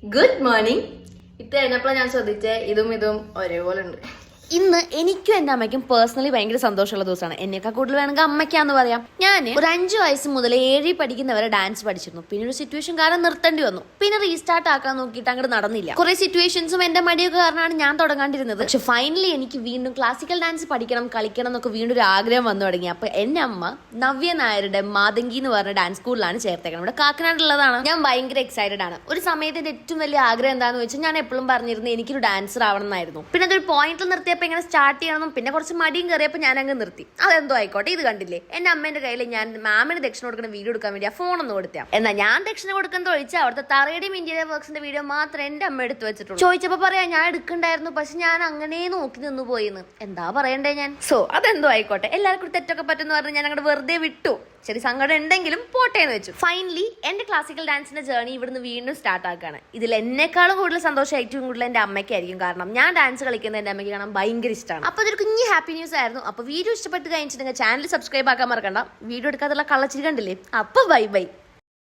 Good morning. ഇത് കഴിഞ്ഞപ്പോൾ ഞാൻ ശ്രദ്ധിച്ചേ ഇതും ഒരേപോലെ ഉണ്ട്. ഇന്ന് എനിക്കും എന്റെ അമ്മയ്ക്കും പേഴ്സണലി ഭയങ്കര സന്തോഷമുള്ള ദിവസമാണ്. എന്നേക്കാൾ കൂടുതൽ വേണമെങ്കിൽ അമ്മയ്ക്കാന്ന് പറയാം. ഞാൻ ഒരു 5 വയസ്സ് മുതൽ 7 പഠിക്കുന്നവരെ ഡാൻസ് പഠിച്ചിരുന്നു. പിന്നെ ഒരു സിറ്റുവേഷൻ കാരണം നിർത്തേണ്ടി വന്നു. പിന്നെ റീസ്റ്റാർട്ട് ആക്കാൻ നോക്കിയിട്ട് അങ്ങോട്ട് നടന്നില്ല. കുറെ സിറ്റുവേഷൻസും എന്റെ മടിയൊക്കെ കാരണമാണ് ഞാൻ തുടങ്ങാണ്ടിരുന്നത്. പക്ഷെ ഫൈനലി എനിക്ക് വീണ്ടും ക്ലാസിക്കൽ ഡാൻസ് പഠിക്കണം, കളിക്കണം എന്നൊക്കെ വീണ്ടും ഒരു ആഗ്രഹം വന്നു തുടങ്ങി. അപ്പൊ എന്റെ അമ്മ നവ്യ നായരുടെ മാതങ്കി എന്ന് പറഞ്ഞ ഡാൻസ് സ്കൂളിലാണ് ചേർത്തേക്കണം. ഇവിടെ കാക്കനാടുള്ളതാണ്. ഞാൻ ഭയങ്കര എക്സൈറ്റഡ് ആണ്. ഒരു സമയത്ത് എന്റെ ഏറ്റവും വലിയ ആഗ്രഹം എന്താണെന്ന് വെച്ചാൽ ഞാൻ എപ്പോഴും പറഞ്ഞിരുന്നത് എനിക്കൊരു ഡാൻസർ ആവണം എന്നായിരുന്നു. പിന്നെ അതൊരു പോയിന്റിൽ നിർത്തിയപ്പോൾ ഇങ്ങനെ സ്റ്റാർട്ട് ചെയ്യണം, പിന്നെ കുറച്ച് മടിയും കയറിയപ്പോൾ ഞാൻ അങ്ങ് നിർത്തി. അതെന്തോ ആയിക്കോട്ടെ. ഇത് കണ്ടില്ലേ, എന്റെ അമ്മേന്റെ കയ്യിൽ ഞാൻ മാമിന് ദക്ഷിണ കൊടുക്കുന്ന വീഡിയോ എടുക്കാൻ വേണ്ടി ആ ഫോൺ ഒന്ന് കൊടുത്താ. എന്നാൽ ഞാൻ ദക്ഷിണ കൊടുക്കുന്നത് ഒഴിച്ച് അവിടുത്തെ തറയുടെയും ഇന്ത്യയുടെ വർക്ക്സിന്റെ വീഡിയോ മാത്രമേ എന്റെ അമ്മ എടുത്ത് വെച്ചിട്ടുള്ളൂ. ചോദിച്ചപ്പോ പറയാ ഞാൻ എടുക്കണ്ടായിരുന്നു, പക്ഷെ ഞാൻ അങ്ങനെ നോക്കി നിന്ന് പോയിന്ന്. എന്താ പറയണ്ടേ ഞാൻ. സോ അതെന്തോ ആയിക്കോട്ടെ, എല്ലാവർക്കും തെറ്റൊക്കെ പറ്റുമെന്ന് പറഞ്ഞ് ഞാൻ അങ്ങോട്ട് വെറുതെ വിട്ടു. ശരി, സങ്കടം ഉണ്ടെങ്കിലും പോട്ടേന്ന് വെച്ചു. ഫൈനലി എന്റെ ക്ലാസിക്കൽ ഡാൻസിന്റെ ജേർണി ഇവിടുന്ന് വീണ്ടും സ്റ്റാർട്ട് ആക്കുകയാണ്. ഇതിൽ എന്നെക്കാളും കൂടുതൽ സന്തോഷം ഏറ്റവും കൂടുതൽ എന്റെ അമ്മയ്ക്കായിരിക്കും. കാരണം ഞാൻ ഡാൻസ് കളിക്കുന്നത് എന്റെ അമ്മയ്ക്ക് കാണാൻ ഭയങ്കര ഇഷ്ടമാണ്. അപ്പൊ ഇതൊരു കുഞ്ഞ് ഹാപ്പി ന്യൂസ് ആയിരുന്നു. അപ്പൊ വീഡിയോ ഇഷ്ടപ്പെട്ട് കഴിഞ്ഞിട്ടുണ്ടെങ്കിൽ ചാനൽ സബ്സ്ക്രൈബ് ആക്കാൻ മറക്കണ്ട. വീഡിയോ എടുക്കാതുള്ള കള്ളച്ചിരി കണ്ടില്ലേ. അപ്പൊ ബൈ ബൈ.